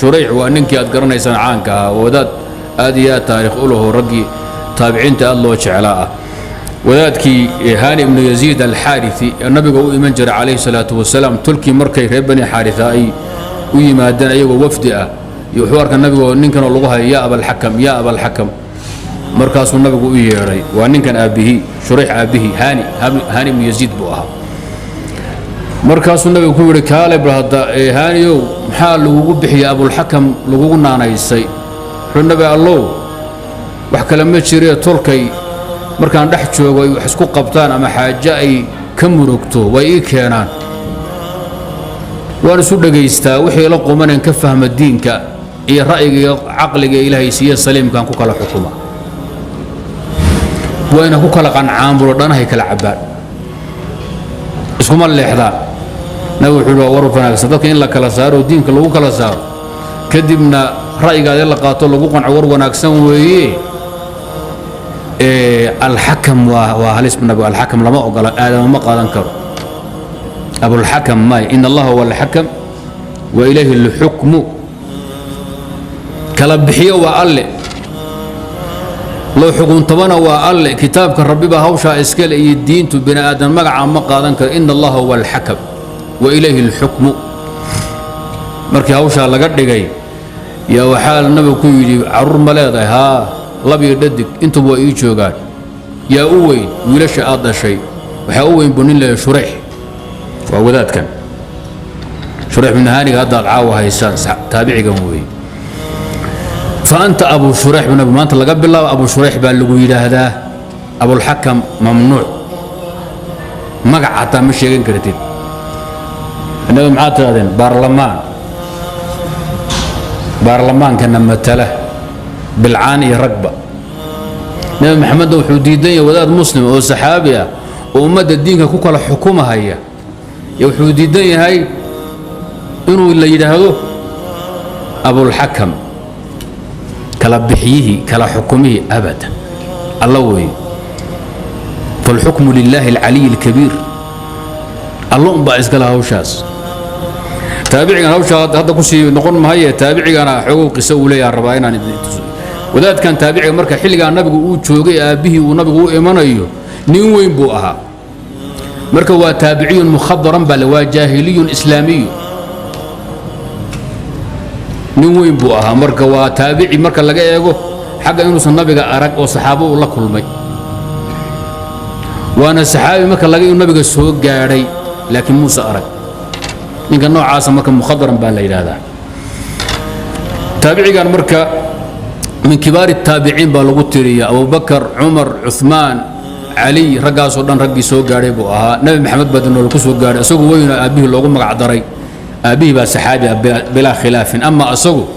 شريح وأنك أذكرنا إنسان عنك وذات هذه تاريخ أوله رجي تابعين الله وشعلاء وذاتك هاني بن يزيد الحارثي النبي قوي منجر عليه الصلاة والسلام تلكي مركي بني حارثائي ويما دنا أيوة وفدئة يحوارك النبي وإن كان الله يا أبا الحكم يا أبا الحكم مركز النبي قوي يري وإن كان أبيه شريح أبيه هاني بن يزيد بوها مركز النبي قوي كالب هذا هانيو محال لوجو بحي أبو الحكم لوجو نانا يسي النبي الله وحكى لما تشري تركي مركان دح جوغ way wax isku qabtaan ama xaaje ay ka murugto way keenaan waan isu dhageystaa wixii la qomanan ka fahma diinka iyo ra'yiga aqliga ilaahay siya saliimkan ku kala xukuma wayna ku kala qancaan buro dhanahay kala cabaan isku ma leexdaan nabi wuxuu war wanaagsan dadka in la kala saaro diinka lagu kala saaro kadibna ra'yiga la qaato lagu qanco war wanaagsan weeye الحكم وهل اسم النبي الحكم لما أقول آدم ما قال انكر أبو الحكم ما إن الله هو الحكم وإليه الحكم كلبحيه وقال لو حكم طبنا وقال كتابك ربي بهوشا اسكال اي الدين بني آدم مقع ما قال انكر إن الله هو الحكم وإليه الحكم مركي هوشا لقد دقي يا وحال النبي كويدي عرور ملاذا ها لبي ددك انتم وإي جوغان يا أوين ويلاش هذا شيء وحا أوين بنين له شريح وهو ذات كان شريح من هاني هذا العاوة هيسان تابعي قموي فأنت أبو شريح بن أبو ما أنت لقب الله أبو شريح بالقوي هذا أبو الحكم ممنوع مقعة مش يقين كرتين إنه معات هذين بارلمان كان متله بالعاني رقبة نبي محمد وحوديدين وذات مسلم وصحابية وأمد الدين كوكا حكومة هي يوحوديدين هاي إنه اللي يدهدوه أبو الحكم كلا بحيه كلا حكمه أبدا الله وين فالحكم لله العلي الكبير الله أنبعث كلا هوشاس تابعي أنا هوشاس هذا كسي نقول ما هي تابعي أنا حقوق سوولي الربعين عن وذات كان تابعي مركا حلقا النبي وجوغي أبيه ونبي وإيمانيه نين وين بوها مركا هو تابعي مخضرا بل وجاهلي إسلامي نين وين بوها مركا هو تابعي مركا لقى يقول حق إنه النبي أرك وصحابه والله كل مي وأنا صحابي مركا لقى النبي سوق جاري لكن موسى أرك إن كان نوع عاصم مركا مخضرا بل هذا تابعي كان مركا من كبار التابعين بالغوترية أبو بكر عمر عثمان علي رقاص ودان رقي سوق غاري بو نبي محمد بدن لو كسو غاري اسوق وين ابيه لوغو مغع دري ابيه با صحابي بلا خلاف اما اسوق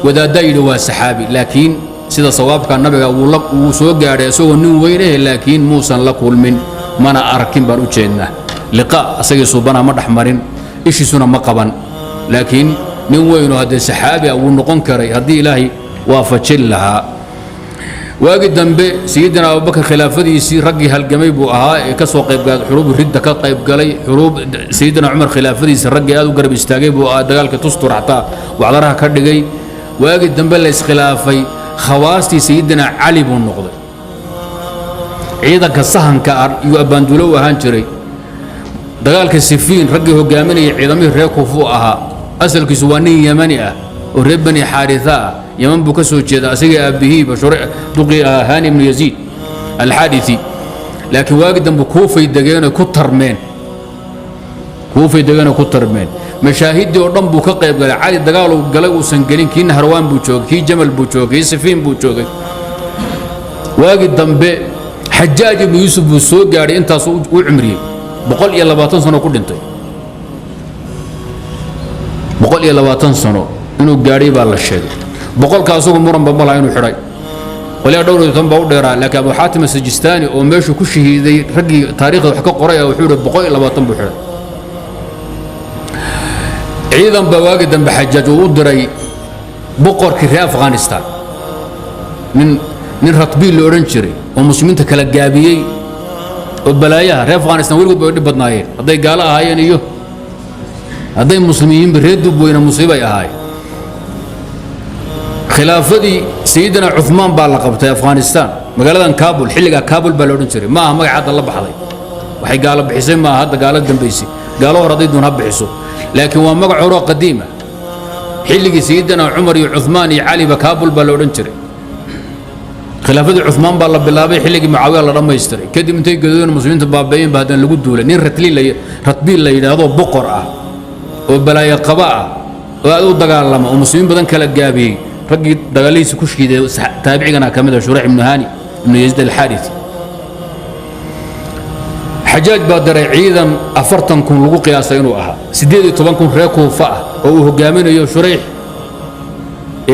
ودا دايد وا صحابي لكن سيده صواب كان نبي uu soo gaaray asoo nin weyn laakiin muusan la kulmin mana arkin bar u jeedna liqa asagii subana ma dhaxmarin ishiisuna ma qaban laakiin nin weyn oo hada saxaabi uu noqon karay hadii ilaahi waafajin lahaa واجي دنبي سيدنا أبو بكر خلافته رقي هالجميع بوها كسوق قيب حروب الردة كقيب قلي حروب سيدنا عمر خلافته رقي هذا قرب يستجيب ودجال كتستر عطا وعلى رها كردجي واجي دنبي ليس خلافي خواستي سيدنا علي بن نقضي عيدا كالصهن كار يؤبندلو هانشري دجال كالسفين رقي هو جامني عيدمي ريكو فوقها أصل كسواني يمنية وربني حارثة يمن بكسو جدا أسيق أبيه بشرع دقي هاني بن يزيد الحادثي لكن واجد بكوفي دقينا كتر من كوفي دقينا كتر من مشاهد دي أردن بكقيب قال عادي دقالو قالوا سنقلين كي نهروان بوشوك كي جمل بوشوك كي سفين بوشوك واجد دنبي حجاج بن يوسف بوسوق قال انت وعمري بقول يلا باتن سنة كل انت بقول يلا باتن سنة انو قاري بالله بقول كاسوق مرن بملا إنه حري ولا دور تنبأ وديرا لكن أبو حاتم السجستاني ومشوا كل شيء ذي رجي تاريخ وحكى قرية وحور بقول إلا بطن بحر أيضا بواجد بحجاج ودري بقر كريا أفغانستان من رطبيل لورنشري ومسلمين تكلجابيي وبلايا ريا أفغانستان ويقول بودي بدناير هذا قالها هاي نيو هذا المسلمين بردوا بوين مصيبة يا هاي khilaafadii sayidina cuthmaan baa la qabtay afghanistan magaaladan kaabul xilligaa kaabul baa la odhan jiray ma aha magaca hadda la baxday waxay gaalo bixisay ma aha hadda gaalo dambaysay gaalo hor hadday doon ha bixiso laakiin waa magac horoo qadiima xilligii sayidina cumar iyo cuthmaan iyo caliba kaabul baa la odhan jiray khilaafadii cuthmaan baa la bilaabay xilligii mucaawiya la dhammaystiray kadib intay gadoodeen muslimiinta baabeeyeen baa haddana lagu duulay nin ratbiil la yidhaahdo boqor ah oo balaayo qaba ah oo aad u dagaalama oo muslimiin badan kala gaabiyey raggii dagaalihiisa ku shiiday taabicigana ka mid ah shurayx ibnu haani ibnu yaziid alxaarisi xajaaj baa daray ciidan 40 kun lagu qiyaasay inuu ahaa 18 kun reer kuufa ah oo uu hogaaminayo shurayx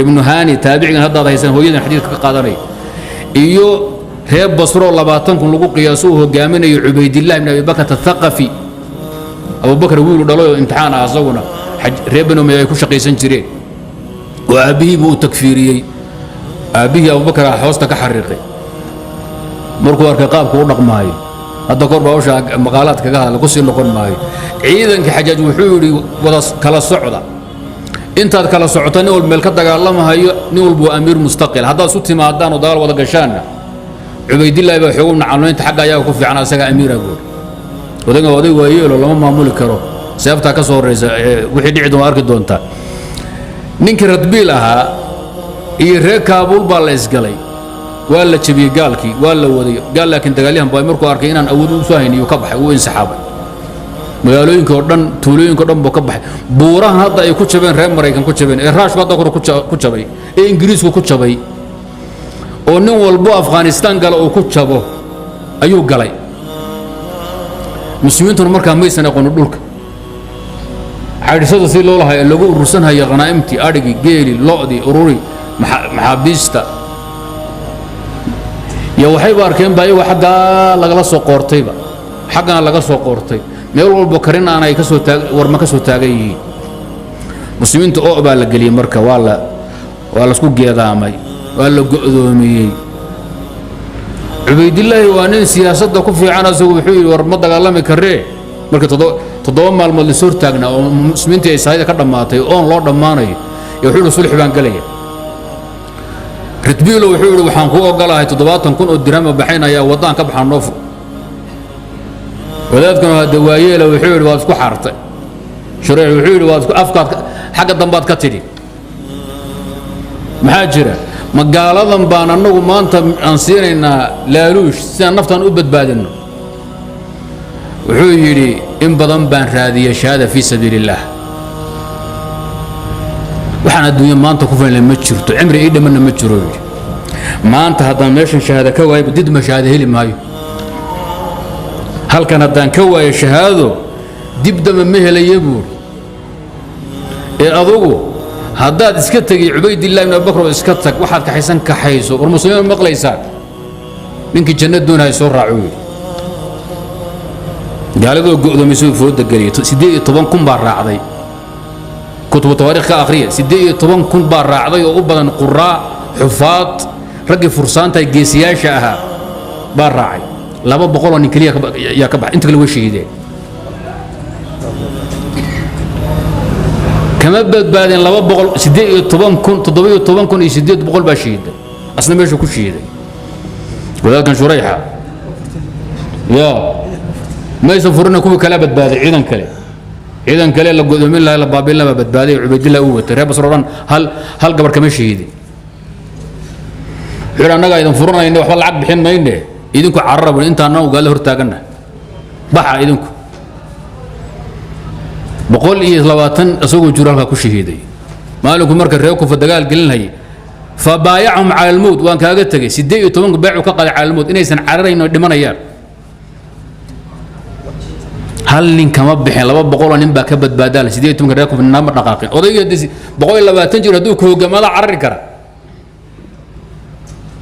ibnu haani taabicigan haddaad haysan hooyadan xadiidka ka qaadanay iyo reer basro 20 kun lagu qiyaaso uu hogaaminayo cubaydillah ibn abi bakr athaqafi abu bakr wiil dhalo imtixaan ah asaguna reer banu umayya ay ku shaqaysan jireen oo aabihii buu takfiiriyey aabihii abu bakr hoosta ka xariiqay markuu arkay qaabku u dhaqmaayo hadda kor baa usha maqaalaad kaga hadla ku sii noqon maayo ciidanka xajaaj wuxuu yidhi wada kala socda intaad kala socota nin walba meel ka dagaalamahayo nin walba waa amiir mustaqil haddaad isu timaadaan oo dagaal wada gashaanna cubaydillaahi baa xoogu nacalnoynta xagga ayaa ku fiican asaga amiira buuri odayga oday waayeelo lama maamuli karo seeftaa ka soo horraysa wixii dhici doon arki doontaa ninkii radbiil ahaa iyo reer kaabuul baa la isgalay waa la jabiyey gaalkii waa la waday gaal laakiin dagaalyahan baa markuu arkay inaan awood u soo hayniyo ka baxay uu insaxaabay magaalooyinka oo dhan tuulooyinka oo dhan buu ka baxay buurahan hadda ay ku jabeen reer maraykan ku jabeen ee raashku hadda kor ku jabay ee ingiriisku ku jabay oo nin walbo afghanistan gala uu ku jabo ayuu galay muslimiintuna markaa maysan aqoon dhulka xadhisada si loo lahay lagu urursan haya qanaa'imtii adhigi geeli lo'di ururi maxaabiista iyo waxayba arkeen baa iyagu xaggaa lagala soo qoortayba xaggana laga soo qoortay meel walba karin aan ay ka soo warma ka soo taagan yihiin muslimiinta oo baa la geliyey marka waa la isku geedaamay waa la go'doomiyey cubaydillaahi waa nin siyaasadda ku fiican asagu wuxuu yidhi war ma dagaalami karee marka 7 maalmood la soo taagnaa oo muslimiintii ay saayida ka dhammaatay oon loo dhammaanayo iyo wuxuu sulx baan galaya ridbiilo wuxuu yidhi waxaan ku ogolahay 70 kun oo dirham baxaynaya wadaan ka baxaan noofu wadaadkana hada waayeela wuxuu yidhi waad isku xaartay shurayx wuxuu yidhi waad isku afkaad xagga dambaad ka tidhi maxaa jira magaaladan baan annagu maanta aan siinaynaa laaluush si aan naftaan u badbaadinno wuxuu yidhi in badan baan raadiyay shahaada fii sabiili illaah waxaan adduunya maanta ku filan ma jirto cimri ii dhamana ma jiro yidhi maanta haddaan meeshan shahaada ka waayba did ma shahaada heli maayo halkan haddaan ka waayo shahaado dib dama ma helaya buuri ee adugu haddaad iska tegi cubaydillah ibn abubakr oo iska tag waxaad kaxaysan kaxayso war muslimiin maqlaysaan ninkii jannad doonaya soo raaco yidhi gaaladoo go'doomisay fooda geliyay 18 kun baa raacday كتب التواريخ كأخرية 18 كن بار راعي أو بدن قراء حفاظ رجل فرسان تاي جيسيا شاها بار راعي لا بقول أن كليا يا كبح أنت كل وشي ده كما بعدين لا بقول 18 كن 18 كن يسدد بقول بشيد أصلا ما يشوف شيء ده ولكن شريحة يا ما يسافرون كوب كلابة بادي عيدا كلي إذا كلا لا قدوم الله لا باب الله بدبادي عبيد الله هو ترى بس ران هل قبر كم شهيدي حنا نجا إذا فرنا إنه وحول العقد حين ما ينده إذنكم عرب أنت أنا وقال له ارتاقنا بحا إذنكم بقول إيه لواتن أسوق جرالها كل شهيدي ما لكم مركز ريوكم في الدجال قلنا هي فبايعهم على الموت وان كاجت تجي سدي يتومن بايعوا كقل على الموت إنه يسن عررين دمنا يار هل نين كما بحين لبا بقول نين با كبد بادال سيدي تم غيركم النام دقاقين اوداي دسي بقول لبا تنجر هدو كو جمالا عرري كرا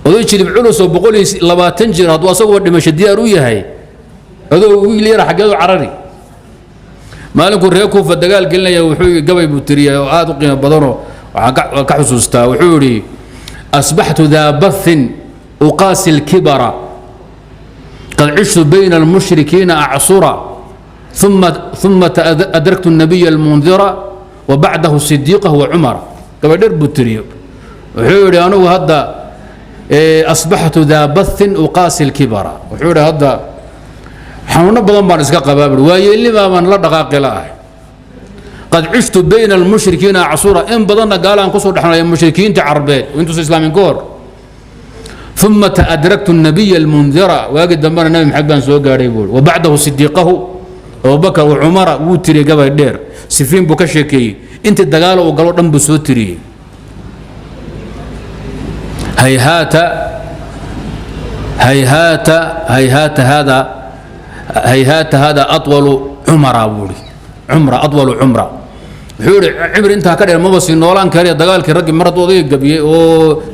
اوداي جيب علوس بقول لبا تنجر هدو اسو دمش ديار و يahay ادو ويل يرا حقيدو عرري مالكو ريكو فدغال قلنيا وحو غبي بوتريا او اد قيمه بدنو waxa ka xusuustaa wuxuu yiri asbahtu dha bath uqasi al-kibra qad 'ishtu bayna al-mushrikeen a'sura ثم أدركت النبي المنذر وبعده الصديق هو عمر كما در بوتريو وحوري أنا هذا أصبحت ذا بث أقاسي الكبر وحوري هذا حنون بدن بان اسكا قبابل واي اللي ما من لا دقاق لا قد عشت بين المشركين عصورا ان بدن قال ان كسو دخنا المشركين تعربيت وانتم اسلامين كور ثم تأدركت النبي المنذر واجد دمر النبي محمد بن سو غاري بول وبعده صديقه ابو بكر وعمر وتري قبل دير سفين بو كشكي انت دغال او غلو دن بسو تري هيهات هيهات هيهات هذا هيهات هذا أطول عمر أبوري عمره أطول عمره حوري عمر أنت هكذا ما بس نولان كاري دجال كرجع مرة وضيق قبي أو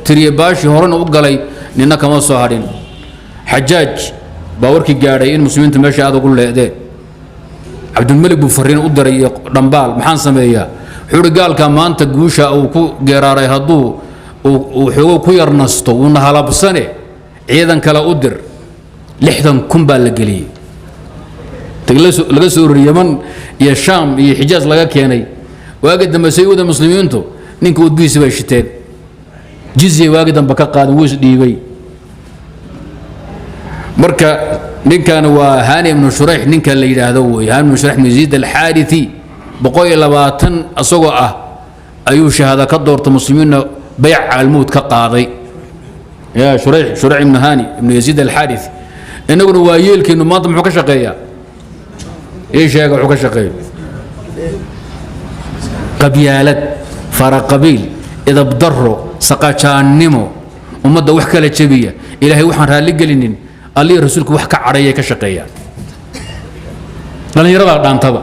تريباش هورن وقلي لأننا كمان صهرين حجاج باوركي جاري المسلمين تمشي هذا كله ده عبد الملك بفرين قدر رمبال محن سمية حوري قال كمان تجوشة أو كو جراري هدو وحقوق كوير نستو ونهلا بسنة عيدا كلا قدر لحدا كمبال لقلي laga soo Yaman iyo Sham iyo Xijaaz laga keenay waagid dambe sayida muslimiintu ninka wadbiisa bay shiteen jizya waagid dambe ka qaaday wuu isdhiibay marka ninkan waa Hani ibn Shurayh ninka la yiraahdo way Hani ibn Shurayh ibn Yazid al-Harithi 120 asagoo ah ayuu shahaada ka doortay muslimiinna bay'a al-mawt ka qaaday ya Shurayh ibn Hani ibn Yazid al-Harithi inaguna waa yeelkiinu maanta muxuu ka shaqeeyaa ايش يا وحو كشقي قبيالات فرق قبيل اذا بضروا سقاجان نمو ومده وح كلا جبيه الهي وحن رالي قلنين الله رسولك وح كعريه كشقيا لان يرى دانتبا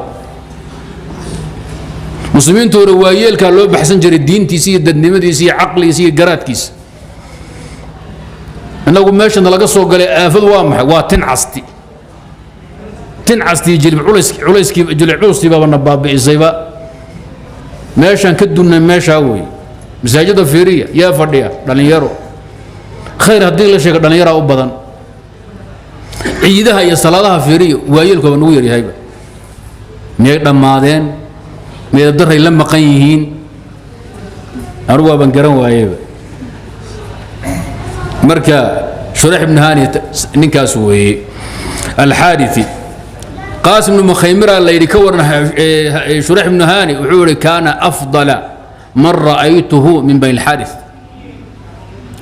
مسلمين تو روايل كان لو بحسن جري دينتيسي ددنمديسي عقليسي قراتكيس انه ماشي لغا سو غلي افد waa maxay waa tin casti تنعستي جلب عليسكي جلب علوستي بابا نباب إزايبا ماشان كدونا ماشاوي مساجد فيرية يا فرديا دان يرو خير هدي لا شيء دان يرو بدن عيدها يا صلاتها فيرية وايلكو نوير هيبا مي دمادين مي دري لما قيهين أروى بنكرن وايبا مركا شريح بن هاني نكاسوي الحادثي قاسم بن مخيمرة اللي يكورنا شريح بن هاني وحوري كان أفضل من رأيته من بين الحارث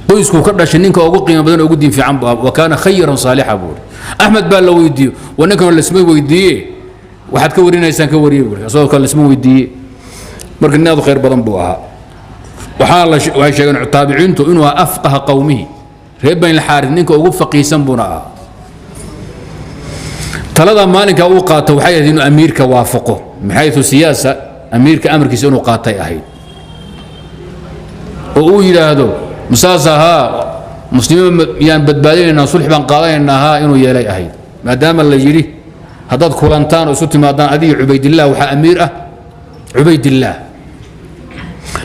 قيسكو كرد شنينك أو قيمة بدن أو قدين في عنبه وكان خيرا صالحا بوري أحمد بال لو يديه ونكن اللي اسمه ويديه واحد كورينا إنسان كوريه بوري أصلا كان اللي اسمه ويديه مركن ناضو خير بدن بوها وحال وهي شيء تابعين إنه أفقه قومه ريب بين الحارث نينك أو فقيسا بنا talada maalinka uu qaato waxay ahayd inuu amiirka waafaqo maxaytu siyaasa amiirka amarkiisa inuu qaatay ahayd oo uu yiraahdo musaasaha muslimiin yaan badbaadinayna sulx baan qaadanaynaa inuu yeelay ahayd maadaama la yiri hadad kulantaan oo isu timaadaan adiga Ubaydillah waxa amiir ah Ubaydillah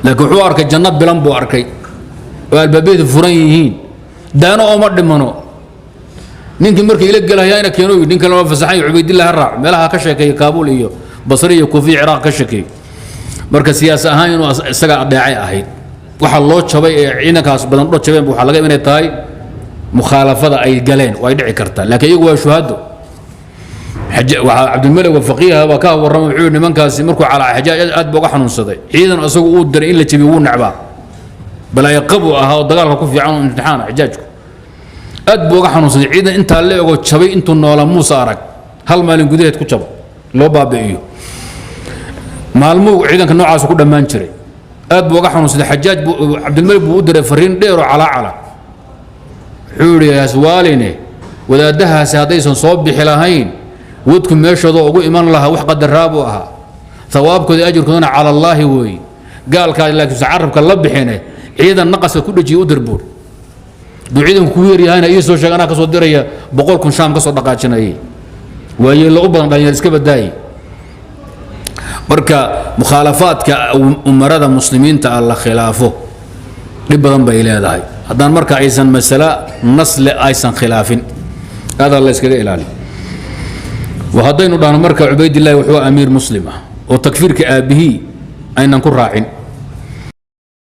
laakiin wuxuu arkay jannad bilan buu arkay oo albaabada furan yihiin daano oo ma dhimano ninkii markii ila galahayna keenoo ninka lama fasaxay Ubaydillah raac meelaha ka sheekay Kaabul iyo Basra iyo Kufi Iraq ka sheekay marka siyaas ahaan inuu isaga adeecay ahayd waxa loo jabay ee ciidankaas badan dhoo jabeen waxa laga inay tahay mukhalafada ay galeen way dhici kartaa laakiin iyagu waa shuhado waxa Abdul Malik wafaqiha waa ka warramay wuxuu nimankaasi markuu cala Xajaaj aad booga xanuunsaday ciidan asagu uu diray in la jabiyo uu nacbaa bal ay qabu ahaa dagaalka ku fiican imtixaan Xajaajku aad booga xanuunsaday ciidan inta la eego jabay intuu noola Muuse arag hal maalin gudaheed ku jabo loo baabi'iyo maalmo ciidanka noocaas ku dhamaan jiray aad booga xanuunsaday Xajaaj Abdul Malik buu u diray fariin dheer oo cala xuuriyaas waaline wadaadahaas hadaysan soo bixi lahayn ودكم ماشوا ugu iman laha wax qadaraabu aha thawaabkooda ajirkoodana cala Allah way gaal ka laakiin saarabka la bixinay ciidan naqas ku dhajiyo u dirbuur duuciidan ku yeeriyahayna iyo soo sheegana ka soo diraya 100 kun shaam ka soo dhaqaajinay way la u badan dhalinyar iska badaay marka mukhalafaadka umarada muslimiinta alla khilaafo dib badan bay leedahay haddaan marka aysan masala nasl aysan khilaafin hada la iskaga ilaali وهذين دان مركا عبيد الله وحو امير مسلم او تكفير كابه اين نكون راعين